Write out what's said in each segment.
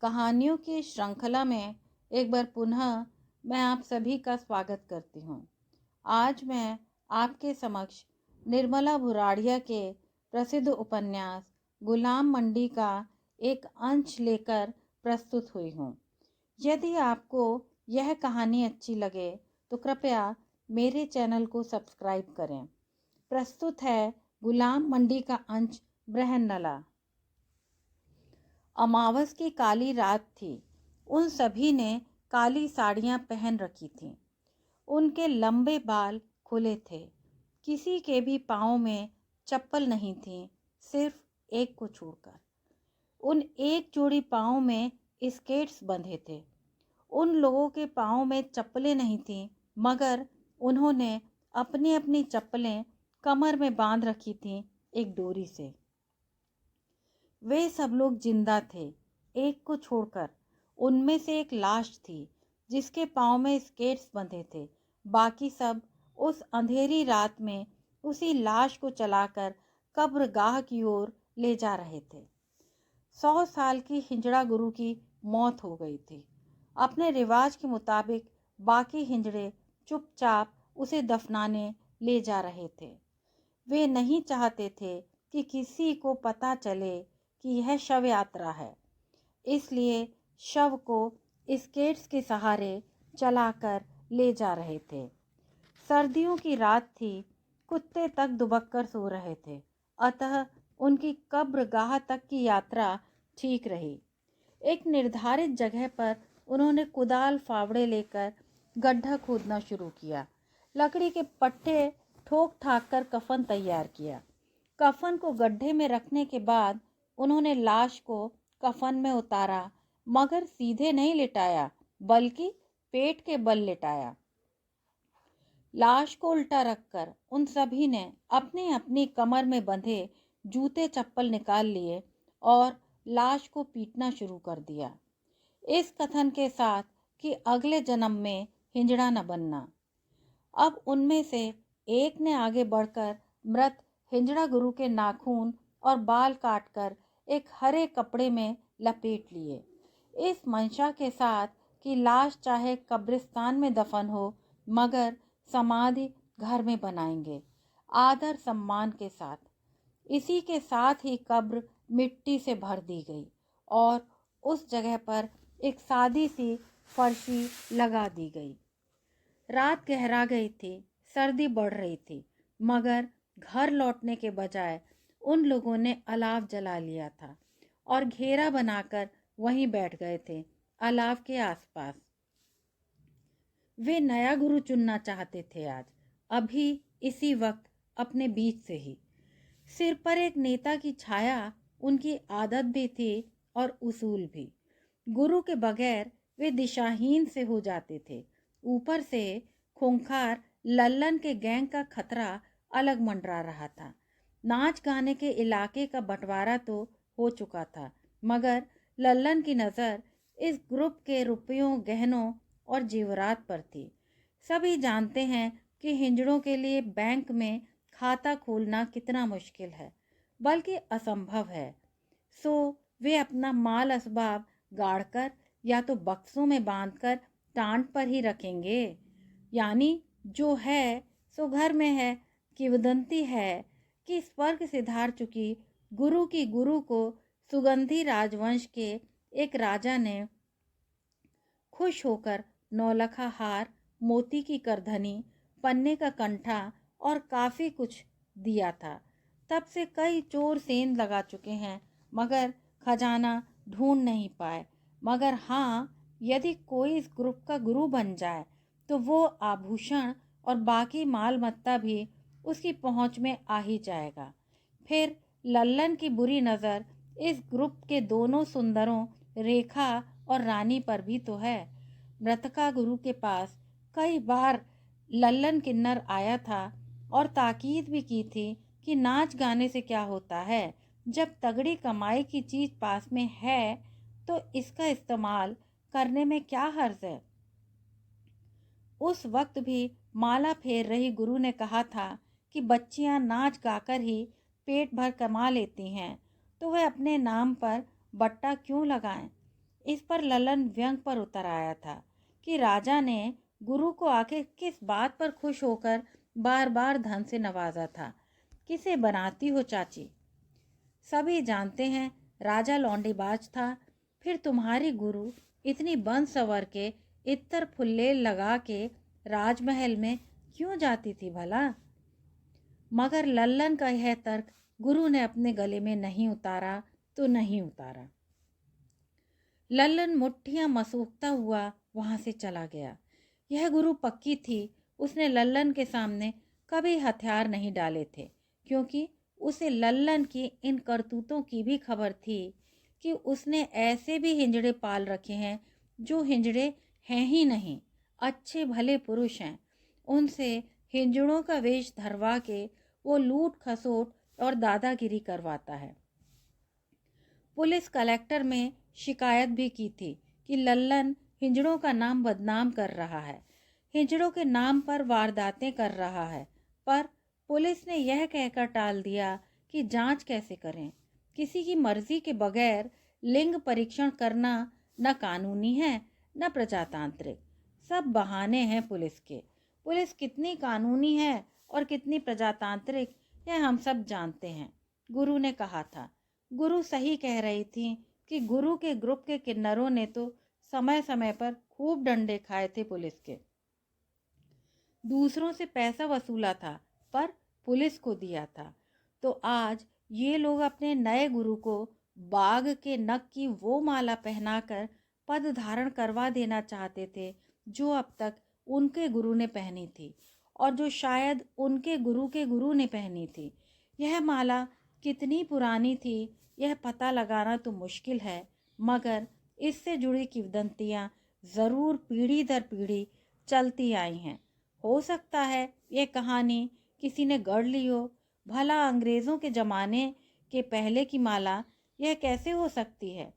कहानियों की श्रृंखला में एक बार पुनः मैं आप सभी का स्वागत करती हूँ। आज मैं आपके समक्ष निर्मला भुराड़िया के प्रसिद्ध उपन्यास गुलाम मंडी का एक अंश लेकर प्रस्तुत हुई हूँ। यदि आपको यह कहानी अच्छी लगे तो कृपया मेरे चैनल को सब्सक्राइब करें। प्रस्तुत है गुलाम मंडी का अंश ब्रहनला। अमावस की काली रात थी। उन सभी ने काली साड़ियां पहन रखी थीं। उनके लंबे बाल खुले थे। किसी के भी पाँव में चप्पल नहीं थी, सिर्फ एक को छोड़कर। उन एक जोड़ी पाँव में स्केट्स बंधे थे। उन लोगों के पाँव में चप्पलें नहीं थीं, मगर उन्होंने अपनी अपनी चप्पलें कमर में बांध रखी थीं एक डोरी से। वे सब लोग जिंदा थे, एक को छोड़कर। उनमें से एक लाश थी जिसके पाँव में स्केट्स बंधे थे। बाकी सब उस अंधेरी रात में उसी लाश को चलाकर कब्रगाह की ओर ले जा रहे थे। 100 साल की हिंजड़ा गुरु की मौत हो गई थी। अपने रिवाज के मुताबिक बाकी हिंजड़े चुपचाप उसे दफनाने ले जा रहे थे। वे नहीं चाहते थे कि किसी को पता चले कि यह शव यात्रा है, इसलिए शव को स्केट्स के सहारे चलाकर ले जा रहे थे। सर्दियों की रात थी, कुत्ते तक दुबककर सो रहे थे, अतः उनकी कब्रगाह तक की यात्रा ठीक रही। एक निर्धारित जगह पर उन्होंने कुदाल फावड़े लेकर गड्ढा खोदना शुरू किया। लकड़ी के पट्टे ठोक ठाक कर कफन तैयार किया। कफन को गड्ढे में रखने के बाद उन्होंने लाश को कफन में उतारा, मगर सीधे नहीं लिटाया, बल्कि पेट के बल लिटाया। लाश को उल्टा रखकर उन सभी ने अपनी अपनी कमर में बंधे जूते चप्पल निकाल लिए और लाश को पीटना शुरू कर दिया, इस कथन के साथ कि अगले जन्म में हिंजड़ा न बनना। अब उनमें से एक ने आगे बढ़कर मृत हिंजड़ा गुरु के नाखून और बाल काटकर एक हरे कपड़े में लपेट लिए, इस मंशा के साथ कि लाश चाहे कब्रिस्तान में दफन हो, मगर समाधि घर में बनाएंगे, आदर सम्मान के साथ। इसी के साथ ही कब्र मिट्टी से भर दी गई और उस जगह पर एक सादी सी फर्शी लगा दी गई। रात गहरा गई थी, सर्दी बढ़ रही थी, मगर घर लौटने के बजाय उन लोगों ने अलाव जला लिया था और घेरा बनाकर वहीं बैठ गए थे, अलाव के आसपास। वे नया गुरु चुनना चाहते थे आज, अभी इसी वक्त, अपने बीच से ही। सिर पर एक नेता की छाया उनकी आदत भी थी और उसूल भी। गुरु के बगैर वे दिशाहीन से हो जाते थे। ऊपर से खूंखार लल्लन के गैंग का खतरा अलग मंडरा रहा था। नाच गाने के इलाके का बंटवारा तो हो चुका था, मगर लल्लन की नज़र इस ग्रुप के रुपयों, गहनों और जेवरात पर थी। सभी जानते हैं कि हिंजड़ों के लिए बैंक में खाता खोलना कितना मुश्किल है, बल्कि असंभव है। सो वे अपना माल असबाब गाड़कर या तो बक्सों में बांधकर टांट पर ही रखेंगे, यानी जो है सो घर में है। किंवदंती है कि स्वर्ग से धार चुकी गुरु की गुरु को सुगंधी राजवंश के एक राजा ने खुश होकर नौलखा हार, मोती की करधनी, पन्ने का कंठा और काफ़ी कुछ दिया था। तब से कई चोर सेंध लगा चुके हैं, मगर खजाना ढूंढ नहीं पाए। मगर हाँ, यदि कोई इस ग्रुप का गुरु बन जाए तो वो आभूषण और बाकी माल मत्ता भी उसकी पहुंच में आ ही जाएगा। फिर लल्लन की बुरी नज़र इस ग्रुप के दोनों सुंदरों रेखा और रानी पर भी तो है। मृतका गुरु के पास कई बार लल्लन किन्नर आया था और ताकीद भी की थी कि नाच गाने से क्या होता है, जब तगड़ी कमाई की चीज़ पास में है तो इसका इस्तेमाल करने में क्या हर्ज है। उस वक्त भी माला फेर रही गुरु ने कहा था कि बच्चियां नाच गाकर ही पेट भर कमा लेती हैं, तो वह अपने नाम पर बट्टा क्यों लगाएं। इस पर ललन व्यंग पर उतर आया था कि राजा ने गुरु को आखिर किस बात पर खुश होकर बार बार धन से नवाजा था। किसे बनाती हो चाची? सभी जानते हैं राजा लौंडेबाज था, फिर तुम्हारी गुरु इतनी बन सवर के इत्तर फुल्ले लगा के राजमहल में क्यों जाती थी भला? मगर लल्लन का यह तर्क गुरु ने अपने गले में नहीं उतारा तो नहीं उतारा। लल्लन मुट्ठियां मसूखता हुआ वहां से चला गया। यह गुरु पक्की थी, उसने लल्लन के सामने कभी हथियार नहीं डाले थे, क्योंकि उसे लल्लन की इन करतूतों की भी खबर थी कि उसने ऐसे भी हिंजड़े पाल रखे हैं जो हिंजड़े हैं ही नहीं, अच्छे भले पुरुष हैं। उनसे हिंजड़ों का वेश धरवा के वो लूट खसोट और दादागिरी करवाता है। पुलिस कलेक्टर में शिकायत भी की थी कि लल्लन हिंजड़ों का नाम बदनाम कर रहा है, हिंजड़ों के नाम पर वारदातें कर रहा है। पर पुलिस ने यह कहकर टाल दिया कि जांच कैसे करें, किसी की मर्जी के बगैर लिंग परीक्षण करना न कानूनी है न प्रजातांत्रिक। सब बहाने हैं पुलिस के। पुलिस कितनी कानूनी है और कितनी प्रजातांत्रिक यह हम सब जानते हैं। गुरु ने कहा था। गुरु सही कह रही थी कि गुरु के ग्रुप के किन्नरों ने तो समय समय पर खूब डंडे खाए थे पुलिस के। दूसरों से पैसा वसूला था पर पुलिस को दिया था। तो आज ये लोग अपने नए गुरु को बाघ के नख की वो माला पहनाकर पद धारण करवा देना चाहते थे जो अब तक उनके गुरु ने पहनी थी और जो शायद उनके गुरु ने पहनी थी। यह माला कितनी पुरानी थी यह पता लगाना तो मुश्किल है, मगर इससे जुड़ी किंवदंतियां ज़रूर पीढ़ी दर पीढ़ी चलती आई हैं। हो सकता है यह कहानी किसी ने गढ़ ली हो। भला अंग्रेज़ों के ज़माने के पहले की माला यह कैसे हो सकती है?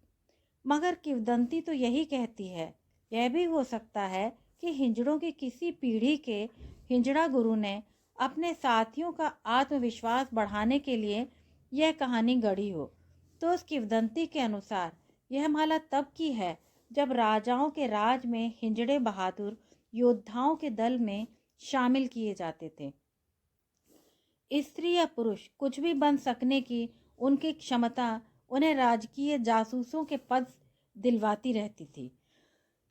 मगर किंवदंती तो यही कहती है। यह भी हो सकता है कि हिंजड़ों की किसी पीढ़ी के हिंजड़ा गुरु ने अपने साथियों का आत्मविश्वास बढ़ाने के लिए यह कहानी गढ़ी हो। तो उस किंवदंती के अनुसार यह माला तब की है जब राजाओं के राज में हिंजड़े बहादुर योद्धाओं के दल में शामिल किए जाते थे। स्त्री या पुरुष कुछ भी बन सकने की उनकी क्षमता उन्हें राजकीय जासूसों के पद दिलवाती रहती थी।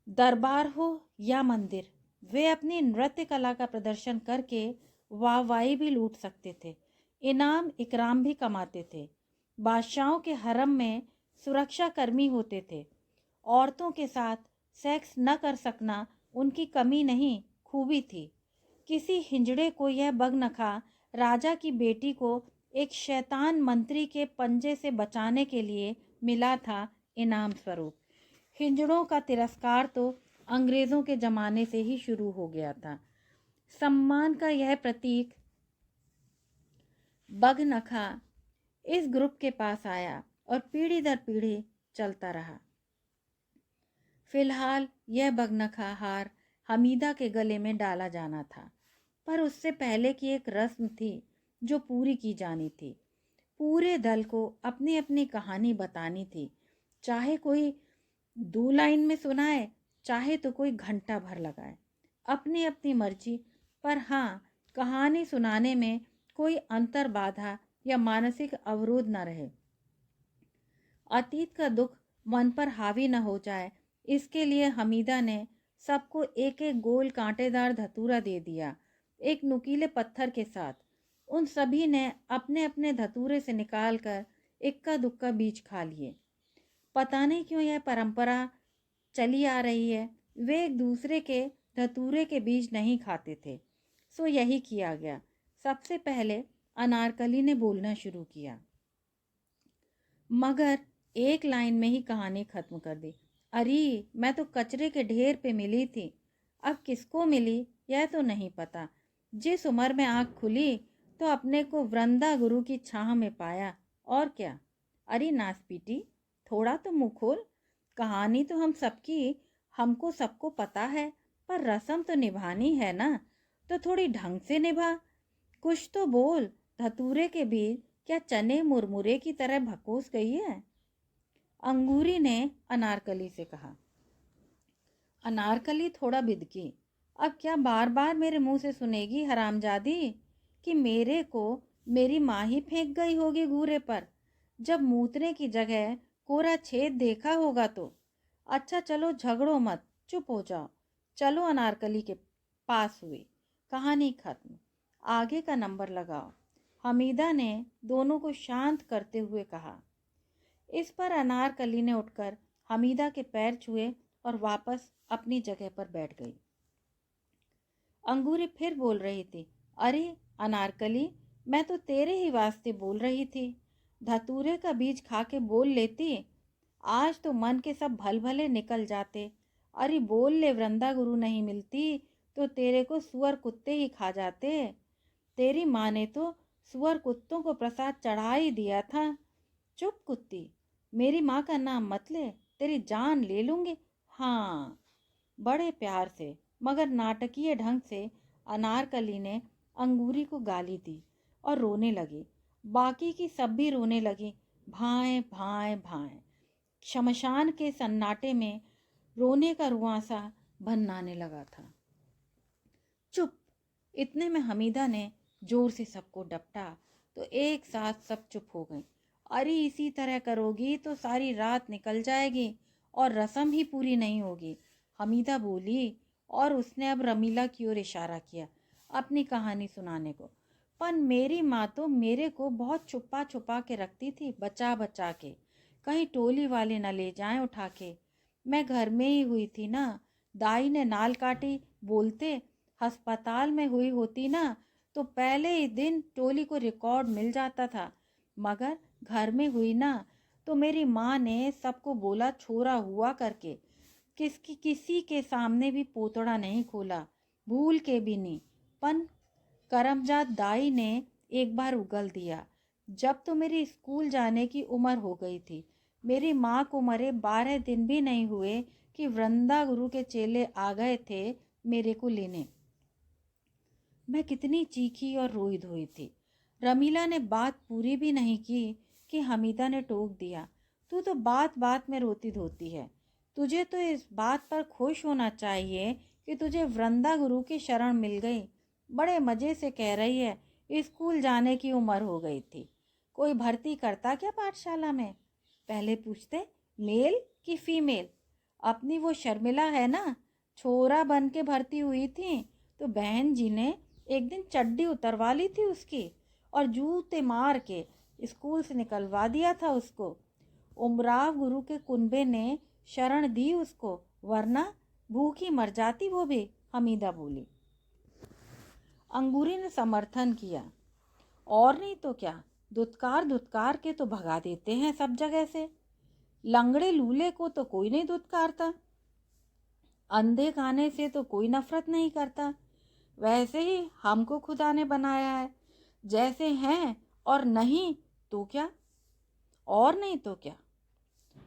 दरबार हो या मंदिर, वे अपनी नृत्य कला का प्रदर्शन करके वाहवाही भी लूट सकते थे, इनाम इकराम भी कमाते थे। बादशाहों के हरम में सुरक्षा कर्मी होते थे। औरतों के साथ सेक्स न कर सकना उनकी कमी नहीं, खूबी थी। किसी हिंजड़े को यह बगनखा राजा की बेटी को एक शैतान मंत्री के पंजे से बचाने के लिए मिला था इनाम स्वरूप। हिंजड़ों का तिरस्कार तो अंग्रेज़ों के ज़माने से ही शुरू हो गया था। सम्मान का यह प्रतीक बगनखा इस ग्रुप के पास आया और पीढ़ी दर पीढ़ी चलता रहा। फिलहाल यह बगनखा हार हमीदा के गले में डाला जाना था, पर उससे पहले की एक रस्म थी जो पूरी की जानी थी। पूरे दल को अपनी अपनी कहानी बतानी थी, चाहे कोई 2 लाइन में सुनाए, चाहे तो कोई घंटा भर लगाए, अपनी अपनी मर्जी। पर हाँ, कहानी सुनाने में कोई अंतर बाधा या मानसिक अवरोध न रहे। अतीत का दुख मन पर हावी न हो जाए, इसके लिए हमीदा ने सबको एक एक गोल कांटेदार धतूरा दे दिया, एक नुकीले पत्थर के साथ। उन सभी ने अपने अपने धतूरे से निकालकर इक्का दुक्का बीज खा लिए। पता नहीं क्यों यह परंपरा चली आ रही है। वे एक दूसरे के धतूरे के बीज नहीं खाते थे, सो यही किया गया। सबसे पहले अनारकली ने बोलना शुरू किया, मगर एक लाइन में ही कहानी खत्म कर दी। अरे, मैं तो कचरे के ढेर पे मिली थी, अब किसको मिली यह तो नहीं पता। जिस उम्र में आँख खुली तो अपने को वृंदा गुरु की छाह में पाया, और क्या। अरे नासपीटी, थोड़ा तो मुँह खोल। कहानी तो हमको सबको पता है, पर रस्म तो निभानी है ना, तो थोड़ी ढंग से निभा। कुछ तो बोल, धतूरे के बीज क्या चने मुरमुरे की तरह भकोस गई है? अंगूरी ने अनारकली से कहा। अनारकली थोड़ा बिदकी। अब क्या बार बार मेरे मुंह से सुनेगी हरामजादी कि मेरे को मेरी माँ ही फेंक गई होगी घूरे पर, जब मूतने की जगह कोरा छेद देखा होगा तो। अच्छा चलो झगड़ो मत, चुप हो जाओ। चलो अनारकली के पास हुई। कहानी खत्म। आगे का नंबर लगाओ। हमीदा ने दोनों को शांत करते हुए कहा। इस पर अनारकली ने उठकर हमीदा के पैर छुए और वापस अपनी जगह पर बैठ गई। अंगूरी फिर बोल रही थी। अरे अनारकली, मैं तो तेरे ही वास्ते बोल रही थी। धतूरे का बीज खा के बोल लेती, आज तो मन के सब भल भले निकल जाते। अरे बोल ले, वृंदा गुरु नहीं मिलती तो तेरे को सुअर कुत्ते ही खा जाते। तेरी माँ ने तो सुअर कुत्तों को प्रसाद चढ़ा ही दिया था। चुप कुत्ती, मेरी माँ का नाम मत ले, तेरी जान ले लूंगी। हाँ। बड़े प्यार से मगर नाटकीय ढंग से अनारकली ने अंगूरी को गाली दी और रोने लगी। बाकी की सब भी रोने लगी, भाएं भाएं भाएं। शमशान के सन्नाटे में रोने का रुआंसा भन्नाने लगा था। चुप। इतने में हमीदा ने जोर से सबको डपटा तो एक साथ सब चुप हो गए। अरे इसी तरह करोगी तो सारी रात निकल जाएगी और रस्म ही पूरी नहीं होगी, हमीदा बोली। और उसने अब रमीला की ओर इशारा किया अपनी कहानी सुनाने को। पर मेरी माँ तो मेरे को बहुत छुपा छुपा के रखती थी, बचा बचा के, कहीं टोली वाले न ले जाएं उठा के। मैं घर में ही हुई थी ना, दाई ने नाल काटी बोलते अस्पताल में हुई होती ना तो पहले ही दिन टोली को रिकॉर्ड मिल जाता था। मगर घर में हुई ना तो मेरी माँ ने सबको बोला छोरा हुआ करके। किसी के सामने भी पोतड़ा नहीं खोला, भूल के भी नहीं। पन करमजात दाई ने एक बार उगल दिया, जब तो मेरी स्कूल जाने की उम्र हो गई थी। मेरी माँ को मरे 12 दिन भी नहीं हुए कि वृंदा गुरु के चेले आ गए थे मेरे को लेने। मैं कितनी चीखी और रोई धोई थी। रमीला ने बात पूरी भी नहीं की कि हमीदा ने टोक दिया, तू तो बात बात में रोती धोती है। तुझे तो इस बात पर खुश होना चाहिए कि तुझे वृंदा गुरु की शरण मिल गई। बड़े मज़े से कह रही है, स्कूल जाने की उम्र हो गई थी। कोई भर्ती करता क्या पाठशाला में? पहले पूछते मेल कि फीमेल। अपनी वो शर्मिला है ना, छोरा बन के भर्ती हुई थी तो बहन जी ने एक दिन चड्डी उतरवा ली थी उसकी और जूते मार के स्कूल से निकलवा दिया था उसको। उमराव गुरु के कुनबे ने शरण दी उसको, वरना भूखी मर जाती वो भी, हमीदा बोली। अंगूरी ने समर्थन किया। और नहीं तो क्या, दुत्कार दुत्कार के तो भगा देते हैं सब जगह से। लंगड़े लूले को तो कोई नहीं दुत्कारता, अंधे काने से तो कोई नफरत नहीं करता। वैसे ही हमको खुदा ने बनाया है, जैसे हैं, और नहीं तो क्या, और नहीं तो क्या।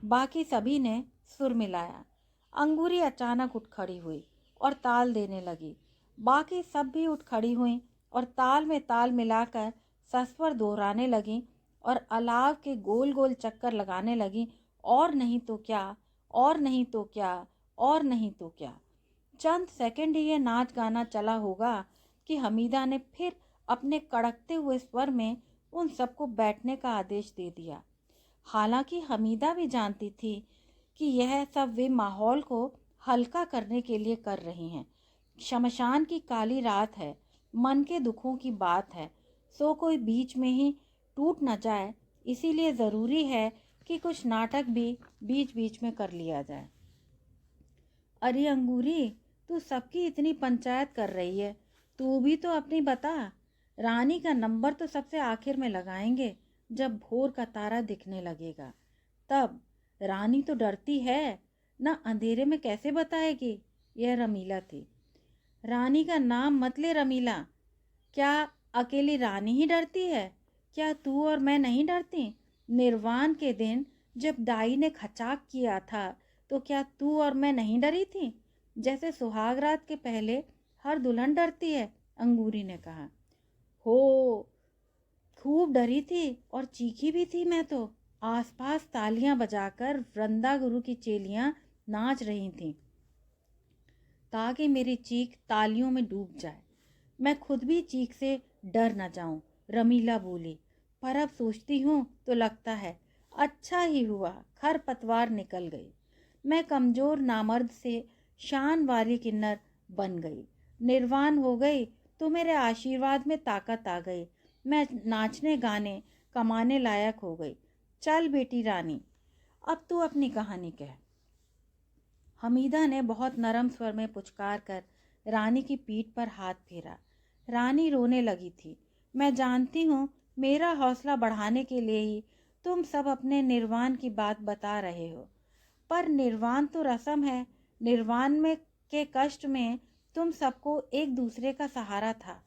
बाकी सभी ने सुर मिलाया। अंगूरी अचानक उठ खड़ी हुई और ताल देने लगी। बाकी सब भी उठ खड़ी हुई और ताल में ताल मिलाकर सस्वर दोहराने लगी और अलाव के गोल गोल चक्कर लगाने लगी। और नहीं तो क्या, और नहीं तो क्या, और नहीं तो क्या। चंद सेकंड ही ये नाच गाना चला होगा कि हमीदा ने फिर अपने कड़कते हुए स्वर में उन सबको बैठने का आदेश दे दिया। हालांकि हमीदा भी जानती थी कि यह सब वे माहौल को हल्का करने के लिए कर रही हैं। शमशान की काली रात है, मन के दुखों की बात है, सो कोई बीच में ही टूट न जाए, इसीलिए ज़रूरी है कि कुछ नाटक भी बीच बीच में कर लिया जाए। अरे अंगूरी, तू सबकी इतनी पंचायत कर रही है, तू भी तो अपनी बता। रानी का नंबर तो सबसे आखिर में लगाएंगे, जब भोर का तारा दिखने लगेगा तब। रानी तो डरती है ना, अंधेरे में कैसे बताएगी? यह रमीला थी। रानी का नाम मत ले रमीला। क्या अकेली रानी ही डरती है? क्या तू और मैं नहीं डरती? निर्वाण के दिन जब दाई ने खचाक किया था तो क्या तू और मैं नहीं डरी थी, जैसे सुहाग रात के पहले हर दुल्हन डरती है? अंगूरी ने कहा। हो, खूब डरी थी और चीखी भी थी मैं तो। आसपास तालियां बजाकर वृंदा गुरु की चेलियां नाच रही थीं ताकि मेरी चीख तालियों में डूब जाए। मैं खुद भी चीख से डर न जाऊं। रमीला बोली, पर अब सोचती हूँ तो लगता है अच्छा ही हुआ खर पतवार निकल गई। मैं कमजोर नामर्द से शान वाली किन्नर बन गई, निर्वाण हो गई तो मेरे आशीर्वाद में ताकत आ गई। मैं नाचने गाने कमाने लायक हो गई। चल बेटी रानी, अब तू अपनी कहानी कह। हमीदा ने बहुत नरम स्वर में पुचकार कर रानी की पीठ पर हाथ फेरा। रानी रोने लगी थी। मैं जानती हूँ मेरा हौसला बढ़ाने के लिए ही तुम सब अपने निर्वाण की बात बता रहे हो, पर निर्वाण तो रस्म है। निर्वाण में के कष्ट में तुम सबको एक दूसरे का सहारा था।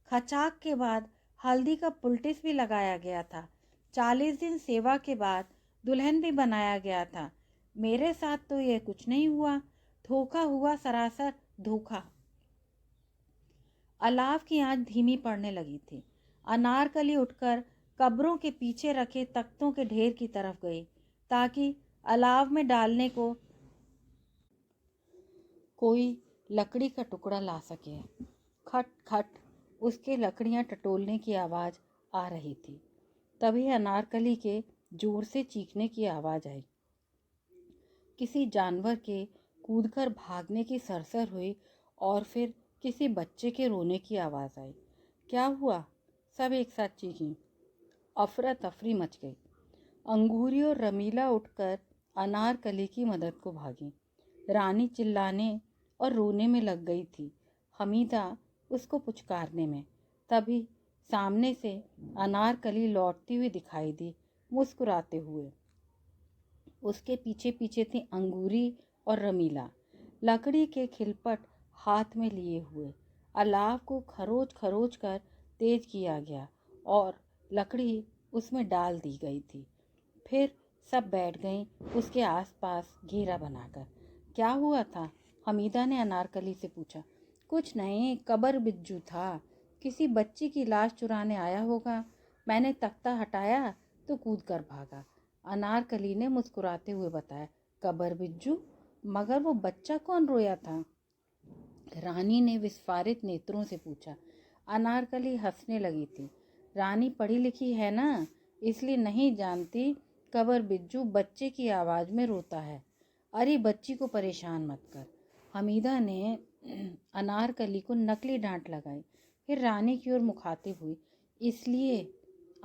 खचाक के बाद हल्दी का पुलटिस भी लगाया गया था। 40 दिन सेवा के बाद दुल्हन भी बनाया गया था। मेरे साथ तो ये कुछ नहीं हुआ। धोखा हुआ, सरासर धोखा। अलाव की आंच धीमी पड़ने लगी थी। अनारकली उठकर कब्रों के पीछे रखे तख्तों के ढेर की तरफ गई ताकि अलाव में डालने को कोई लकड़ी का टुकड़ा ला सके। खट खट उसके लकड़ियां टटोलने की आवाज आ रही थी। तभी अनारकली के जोर से चीखने की आवाज आई। किसी जानवर के कूदकर भागने की सरसर हुई और फिर किसी बच्चे के रोने की आवाज आई। क्या हुआ? सब एक साथ चीखीं। अफरा तफरी मच गई। अंगूरी और रमीला उठकर अनारकली की मदद को भागी। रानी चिल्लाने और रोने में लग गई थी, हमीदा उसको पुचकारने में। तभी सामने से अनारकली लौटती हुई दिखाई दी, मुस्कुराते हुए। उसके पीछे पीछे थी अंगूरी और रमीला, लकड़ी के खिलपट हाथ में लिए हुए। अलाव को खरोच खरोच कर तेज किया गया और लकड़ी उसमें डाल दी गई थी। फिर सब बैठ गईं उसके आसपास घेरा बनाकर। क्या हुआ था? हमीदा ने अनारकली से पूछा। कुछ नहीं, कबर बिज्जू था। किसी बच्ची की लाश चुराने आया होगा। मैंने तख्ता हटाया तो कूद कर भागा, अनारकली ने मुस्कुराते हुए बताया। कबर बिज्जू? मगर वो बच्चा कौन रोया था? रानी ने विस्फारित नेत्रों से पूछा। अनारकली हंसने लगी थी। रानी पढ़ी लिखी है ना, इसलिए नहीं जानती। कबर बिज्जू बच्चे की आवाज में रोता है। अरे बच्ची को परेशान मत कर। हमीदा ने अनारकली को नकली डांट लगाई। फिर रानी की ओर मुखातिब हुई। इसलिए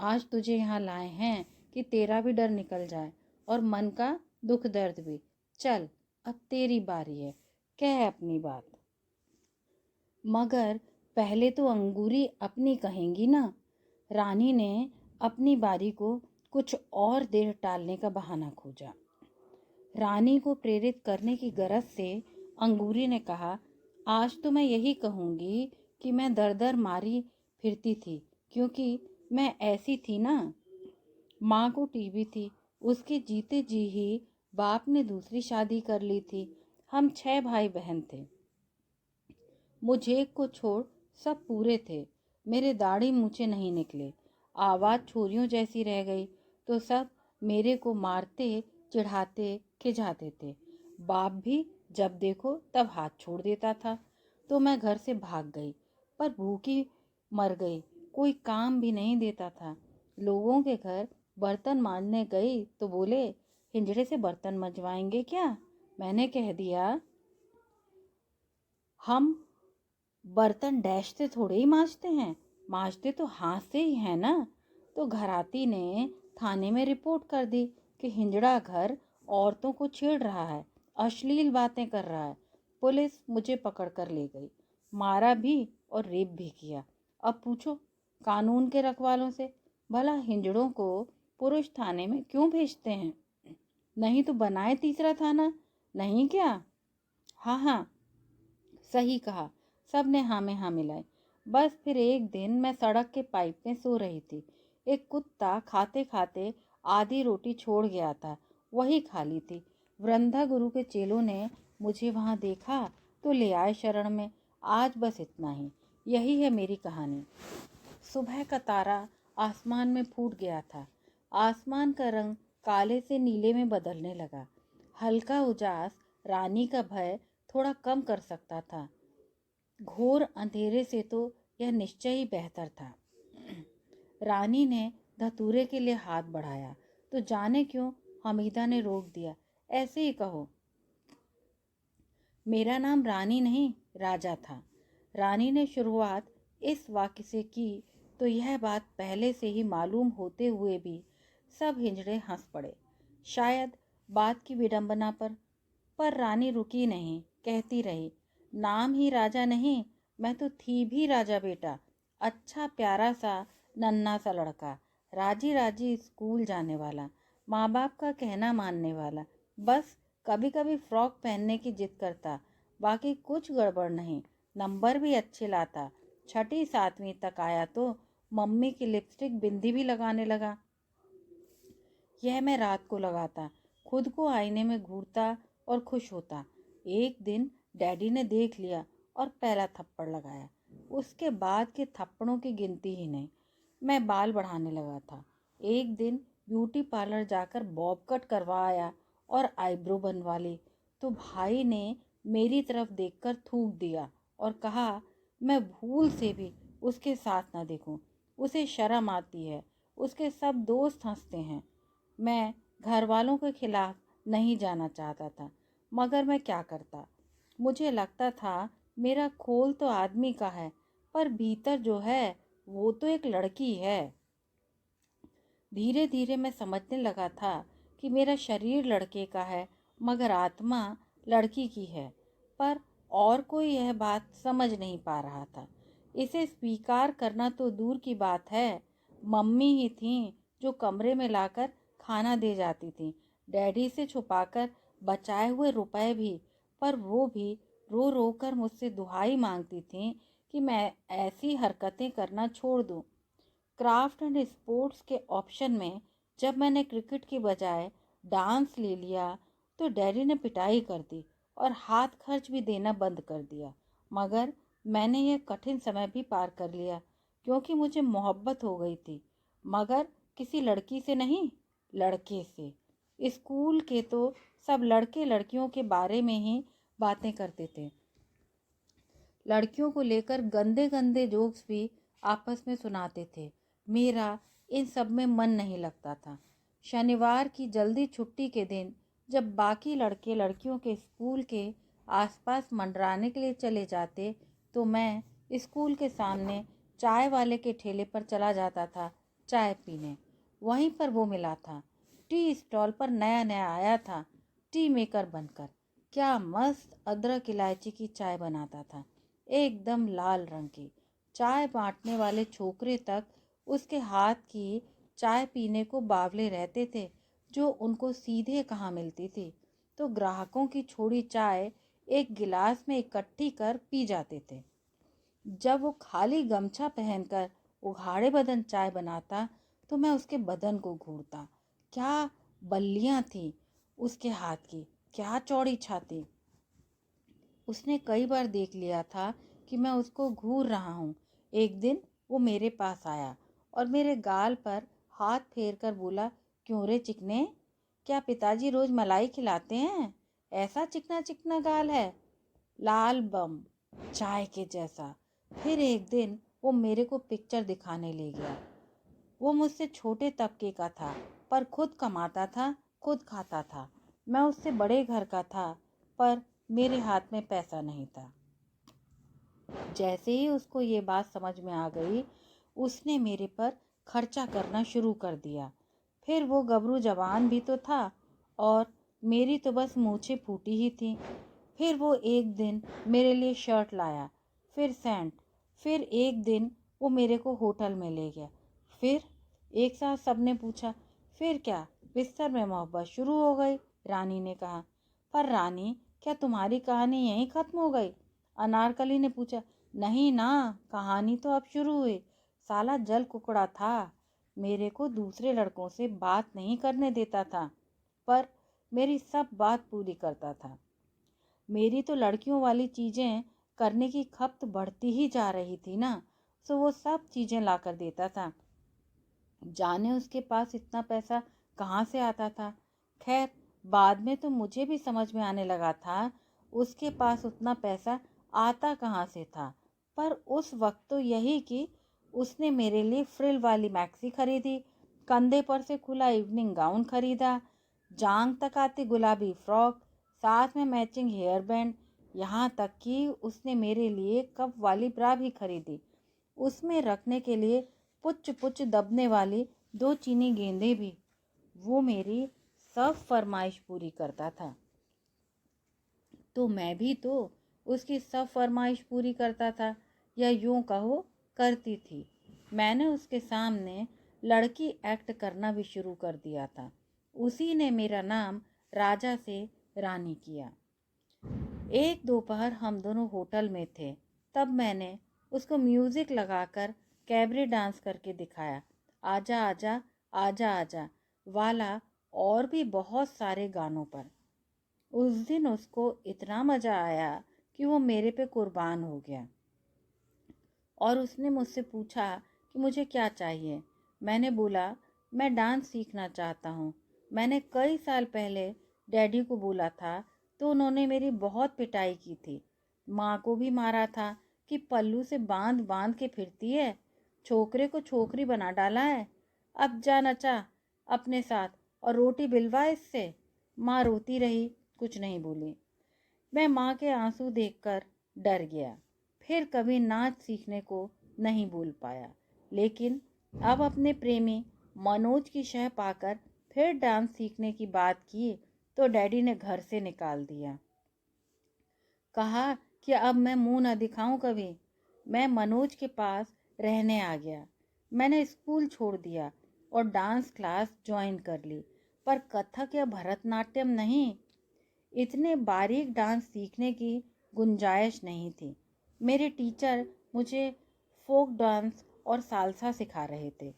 आज तुझे यहाँ लाए हैं कि तेरा भी डर निकल जाए और मन का दुख दर्द भी। चल, अब तेरी बारी है, कह अपनी बात। मगर पहले तो अंगूरी अपनी कहेंगी ना। रानी ने अपनी बारी को कुछ और देर टालने का बहाना खोजा। रानी को प्रेरित करने की गरज से अंगूरी ने कहा, आज तो मैं यही कहूँगी कि मैं दर दर मारी फिरती थी, क्योंकि मैं ऐसी थी ना। माँ को टीबी थी, उसके जीते जी ही बाप ने दूसरी शादी कर ली थी। हम 6 भाई बहन थे, मुझे को छोड़ सब पूरे थे। मेरे दाढ़ी मूछे नहीं निकले, आवाज़ छोरियों जैसी रह गई तो सब मेरे को मारते, चिढ़ाते, खिजाते थे। बाप भी जब देखो तब हाथ छोड़ देता था। तो मैं घर से भाग गई, पर भूखी मर गई। कोई काम भी नहीं देता था। लोगों के घर बर्तन मांजने गई तो बोले, हिंजड़े से बर्तन मंजवाएंगे क्या? मैंने कह दिया, हम बर्तन डैश से थोड़े ही मांजते हैं, मांजते तो हाथ से ही है ना। तो घराती ने थाने में रिपोर्ट कर दी कि हिंजड़ा घर औरतों को छेड़ रहा है, अश्लील बातें कर रहा है। पुलिस मुझे पकड़ कर ले गई, मारा भी और रेप भी किया। अब पूछो कानून के रखवालों से, भला हिंजड़ों को पुरुष थाने में क्यों भेजते हैं? नहीं तो बनाए तीसरा थाना, नहीं क्या? हाँ हाँ, सही कहा। सब ने हाँ में हाँ मिलाई। बस फिर एक दिन मैं सड़क के पाइप में सो रही थी। एक कुत्ता खाते खाते आधी रोटी छोड़ गया था, वही खाली थी। वृंदा गुरु के चेलों ने मुझे वहाँ देखा तो ले आए शरण में। आज बस इतना ही, यही है मेरी कहानी। सुबह का तारा आसमान में फूट गया था। आसमान का रंग काले से नीले में बदलने लगा। हल्का उजास रानी का भय थोड़ा कम कर सकता था। घोर अंधेरे से तो यह निश्चय ही बेहतर था। रानी ने धतूरे के लिए हाथ बढ़ाया तो जाने क्यों हमीदा ने रोक दिया। ऐसे ही कहो। मेरा नाम रानी नहीं राजा था। रानी ने शुरुआत इस वाक्य से की तो यह बात पहले से ही मालूम होते हुए भी सब हिजड़े हंस पड़े, शायद बात की विडंबना पर रानी रुकी नहीं, कहती रही, नाम ही राजा नहीं, मैं तो थी भी राजा बेटा। अच्छा प्यारा सा नन्हा सा लड़का, राजी राजी स्कूल जाने वाला, माँ बाप का कहना मानने वाला, बस कभी कभी फ्रॉक पहनने की जिद करता, बाकी कुछ गड़बड़ नहीं, नंबर भी अच्छे लाता। छठी सातवीं तक आया तो मम्मी की लिपस्टिक बिंदी भी लगाने लगा। यह मैं रात को लगाता, खुद को आईने में घूरता और खुश होता। एक दिन डैडी ने देख लिया और पहला थप्पड़ लगाया। उसके बाद के थप्पड़ों की गिनती ही नहीं। मैं बाल बढ़ाने लगा था। एक दिन ब्यूटी पार्लर जाकर बॉब कट करवा आया और आईब्रो बनवा ली तो भाई ने मेरी तरफ देखकर थूक दिया और कहा मैं भूल से भी उसके साथ ना देखूं। उसे शर्म आती है, उसके सब दोस्त हंसते हैं। मैं घर वालों के खिलाफ नहीं जाना चाहता था, मगर मैं क्या करता। मुझे लगता था मेरा खोल तो आदमी का है, पर भीतर जो है वो तो एक लड़की है। धीरे धीरे मैं समझने लगा था कि मेरा शरीर लड़के का है मगर आत्मा लड़की की है, पर और कोई यह बात समझ नहीं पा रहा था। इसे स्वीकार करना तो दूर की बात है, मम्मी ही थीं जो कमरे में लाकर खाना दे जाती थी, डैडी से छुपाकर बचाए हुए रुपए भी, पर वो भी रो रो कर मुझसे दुहाई मांगती थी कि मैं ऐसी हरकतें करना छोड़ दूं। क्राफ्ट एंड स्पोर्ट्स के ऑप्शन में जब मैंने क्रिकेट की बजाय डांस ले लिया तो डैडी ने पिटाई कर दी और हाथ खर्च भी देना बंद कर दिया। मगर मैंने यह कठिन समय भी पार कर लिया क्योंकि मुझे मोहब्बत हो गई थी, मगर किसी लड़की से नहीं, लड़के से। स्कूल के तो सब लड़के लड़कियों के बारे में ही बातें करते थे। लड़कियों को लेकर गंदे गंदे जोक्स भी आपस में सुनाते थे। मेरा इन सब में मन नहीं लगता था। शनिवार की जल्दी छुट्टी के दिन जब बाकी लड़के लड़कियों के स्कूल के आसपास मंडराने के लिए चले जाते तो मैं स्कूल के सामने चाय वाले के ठेले पर चला जाता था चाय पीने। वहीं पर वो मिला था। टी स्टॉल पर नया नया आया था, टी मेकर बनकर। क्या मस्त अदरक इलायची की चाय बनाता था, एकदम लाल रंग की। चाय बांटने वाले छोकरे तक उसके हाथ की चाय पीने को बावले रहते थे, जो उनको सीधे कहाँ मिलती थी। तो ग्राहकों की छोड़ी चाय एक गिलास में इकट्ठी कर पी जाते थे। जब वो खाली गमछा पहनकर उघाड़े बदन चाय बनाता तो मैं उसके बदन को घूरता। क्या बल्लियां थी उसके हाथ की, क्या चौड़ी छाती। उसने कई बार देख लिया था कि मैं उसको घूर रहा हूँ। एक दिन वो मेरे पास आया और मेरे गाल पर हाथ फेर कर बोला, क्यों रे चिकने, क्या पिताजी रोज मलाई खिलाते हैं? ऐसा चिकना चिकना गाल है, लाल बम चाय के जैसा। फिर एक दिन वो मेरे को पिक्चर दिखाने ले गया। वो मुझसे छोटे तबके का था, पर खुद कमाता था, खुद खाता था। मैं उससे बड़े घर का था, पर मेरे हाथ में पैसा नहीं था। जैसे ही उसको ये बात समझ में आ गई, उसने मेरे पर खर्चा करना शुरू कर दिया। फिर वो गबरू जवान भी तो था और मेरी तो बस मूछें फूटी ही थी। फिर वो एक दिन मेरे लिए शर्ट लाया, फिर सेंट। फिर एक दिन वो मेरे को होटल में ले गया। फिर एक साथ सबने पूछा, फिर क्या? बिस्तर में मोहब्बत शुरू हो गई, रानी ने कहा। पर रानी, क्या तुम्हारी कहानी यहीं खत्म हो गई? अनारकली ने पूछा। नहीं ना, कहानी तो अब शुरू हुई। साला जल कुकड़ा था, मेरे को दूसरे लड़कों से बात नहीं करने देता था, पर मेरी सब बात पूरी करता था। मेरी तो लड़कियों वाली चीज़ें करने की खपत बढ़ती ही जा रही थी ना, सो वो सब चीज़ें ला कर देता था। जाने उसके पास इतना पैसा कहाँ से आता था। खैर, बाद में तो मुझे भी समझ में आने लगा था उसके पास उतना पैसा आता कहाँ से था। पर उस वक्त तो यही कि उसने मेरे लिए फ्रिल वाली मैक्सी खरीदी, कंधे पर से खुला इवनिंग गाउन खरीदा, जांग तक आती गुलाबी फ्रॉक, साथ में मैचिंग हेयर बैंड, यहाँ तक कि उसने मेरे लिए कप वाली ब्रा भी खरीदी। उसमें रखने के लिए पुच्छ पुच्छ दबने वाली 2 चीनी गेंदें भी। वो मेरी सब फरमाइश पूरी करता था, तो मैं भी तो उसकी सब फरमाइश पूरी करता था, या यूं कहो करती थी। मैंने उसके सामने लड़की एक्ट करना भी शुरू कर दिया था। उसी ने मेरा नाम राजा से रानी किया। एक दोपहर हम दोनों होटल में थे, तब मैंने उसको म्यूज़िक लगाकर कैबरे डांस करके दिखाया। आजा आजा आजा आजा वाला और भी बहुत सारे गानों पर। उस दिन उसको इतना मज़ा आया कि वो मेरे पे कुर्बान हो गया और उसने मुझसे पूछा कि मुझे क्या चाहिए। मैंने बोला, मैं डांस सीखना चाहता हूँ। मैंने कई साल पहले डैडी को बोला था तो उन्होंने मेरी बहुत पिटाई की थी। माँ को भी मारा था कि पल्लू से बांध बांध के फिरती है, छोकरे को छोकरी बना डाला है, अब जा नचा अपने साथ और रोटी बिलवा इससे। माँ रोती रही, कुछ नहीं बोली। मैं माँ के आंसू देखकर डर गया। फिर कभी नाच सीखने को नहीं भूल पाया, लेकिन अब अपने प्रेमी मनोज की शह पाकर फिर डांस सीखने की बात की तो डैडी ने घर से निकाल दिया। कहा कि अब मैं मुंह न दिखाऊं कभी। मैं मनोज के पास रहने आ गया। मैंने स्कूल छोड़ दिया और डांस क्लास ज्वाइन कर ली, पर कथक या भरतनाट्यम नहीं। इतने बारीक डांस सीखने की गुंजाइश नहीं थी। मेरे टीचर मुझे फोक डांस और सालसा सिखा रहे थे।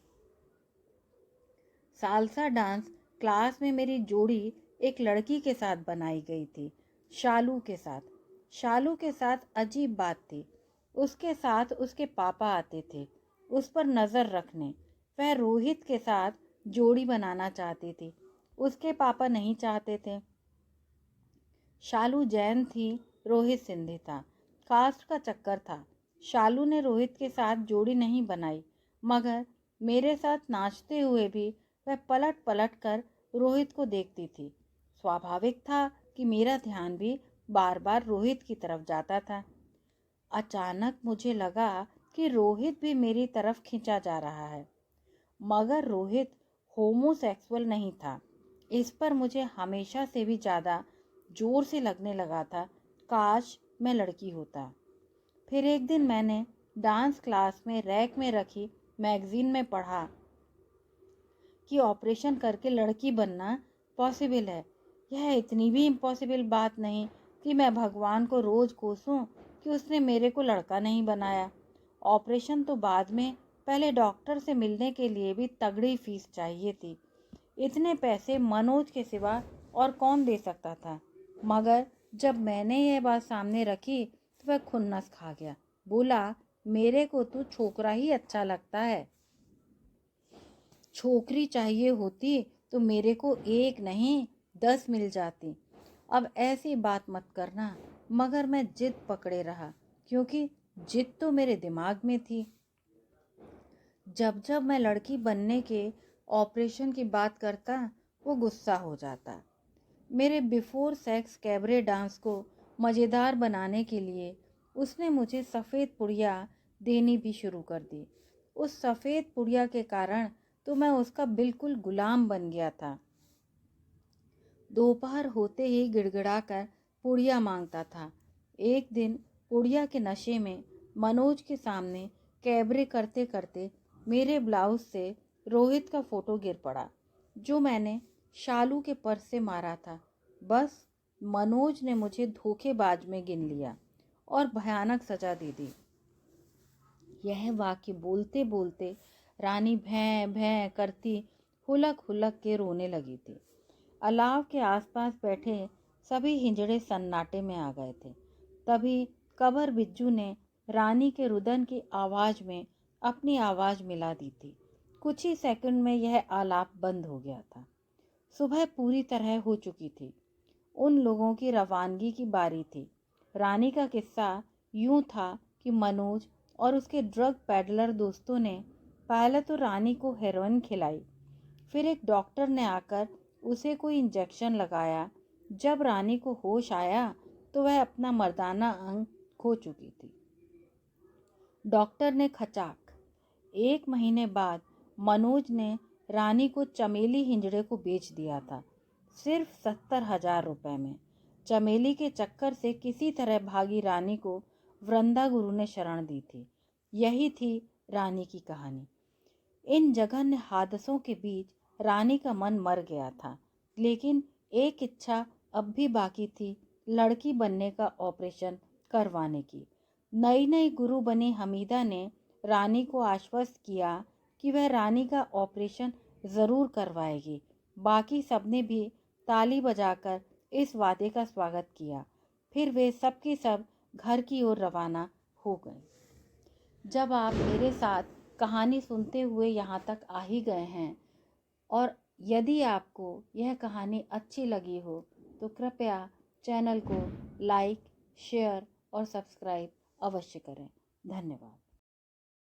सालसा डांस क्लास में मेरी जोड़ी एक लड़की के साथ बनाई गई थी, शालू के साथ। शालू के साथ अजीब बात थी, उसके साथ उसके पापा आते थे उस पर नज़र रखने। वह रोहित के साथ जोड़ी बनाना चाहती थी, उसके पापा नहीं चाहते थे। शालू जैन थी, रोहित सिंधी था। कास्ट का चक्कर था। शालू ने रोहित के साथ जोड़ी नहीं बनाई, मगर मेरे साथ नाचते हुए भी वह पलट पलट कर रोहित को देखती थी। स्वाभाविक था कि मेरा ध्यान भी बार बार रोहित की तरफ जाता था। अचानक मुझे लगा कि रोहित भी मेरी तरफ खींचा जा रहा है, मगर रोहित होमोसेक्सुअल नहीं था। इस पर मुझे हमेशा से भी ज़्यादा जोर से लगने लगा था। काश मैं लड़की होता। फिर एक दिन मैंने डांस क्लास में रैक में रखी मैगजीन में पढ़ा कि ऑपरेशन करके लड़की बनना पॉसिबल है। यह इतनी भी इम्पॉसिबल बात नहीं कि मैं भगवान को रोज़ कोसूं कि उसने मेरे को लड़का नहीं बनाया। ऑपरेशन तो बाद में, पहले डॉक्टर से मिलने के लिए भी तगड़ी फीस चाहिए थी। इतने पैसे मनोज के सिवा और कौन दे सकता था। मगर जब मैंने यह बात सामने रखी तो वह खुन्नस खा गया। बोला, मेरे को तो छोकरा ही अच्छा लगता है। छोकरी चाहिए होती तो मेरे को 1 नहीं 10 मिल जाती। अब ऐसी बात मत करना। मगर मैं जिद पकड़े रहा, क्योंकि जिद तो मेरे दिमाग में थी। जब जब मैं लड़की बनने के ऑपरेशन की बात करता, वो गुस्सा हो जाता। मेरे बिफोर सेक्स कैबरे डांस को मज़ेदार बनाने के लिए उसने मुझे सफ़ेद पुड़िया देनी भी शुरू कर दी। उस सफ़ेद पुड़िया के कारण तो मैं उसका बिल्कुल गुलाम बन गया था। दोपहर होते ही गिड़गिड़ाकर पुड़िया मांगता था। एक दिन पुड़िया के नशे में मनोज के सामने कैबरे करते करते मेरे ब्लाउज से रोहित का फ़ोटो गिर पड़ा, जो मैंने शालू के पर्स से मारा था। बस मनोज ने मुझे धोखेबाज में गिन लिया और भयानक सजा दे दी। यह वाक्य बोलते बोलते रानी भैं भैं करती हुलक हुलक के रोने लगी थी। अलाव के आसपास बैठे सभी हिंजड़े सन्नाटे में आ गए थे। तभी कबर बिज्जू ने रानी के रुदन की आवाज़ में अपनी आवाज़ मिला दी थी। कुछ ही सेकंड में यह आलाप बंद हो गया था। सुबह पूरी तरह हो चुकी थी। उन लोगों की रवानगी की बारी थी। रानी का किस्सा यूं था कि मनोज और उसके ड्रग पैडलर दोस्तों ने पहले तो रानी को हेरोइन खिलाई, फिर एक डॉक्टर ने आकर उसे कोई इंजेक्शन लगाया। जब रानी को होश आया तो वह अपना मर्दाना अंग खो चुकी थी। डॉक्टर ने खचाक। 1 महीने बाद मनोज ने रानी को चमेली हिंजड़े को बेच दिया था, सिर्फ 70,000 रुपए में। चमेली के चक्कर से किसी तरह भागी रानी को वृंदा गुरु ने शरण दी थी। यही थी रानी की कहानी। इन जघन्य हादसों के बीच रानी का मन मर गया था, लेकिन एक इच्छा अब भी बाकी थी, लड़की बनने का ऑपरेशन करवाने की। नई नई गुरु बनी हमीदा ने रानी को आश्वस्त किया कि वह रानी का ऑपरेशन ज़रूर करवाएगी। बाकी सबने भी ताली बजाकर इस वादे का स्वागत किया। फिर वे सब के सब घर की ओर रवाना हो गए। जब आप मेरे साथ कहानी सुनते हुए यहाँ तक आ ही गए हैं और यदि आपको यह कहानी अच्छी लगी हो तो कृपया चैनल को लाइक, शेयर और सब्सक्राइब अवश्य करें। धन्यवाद।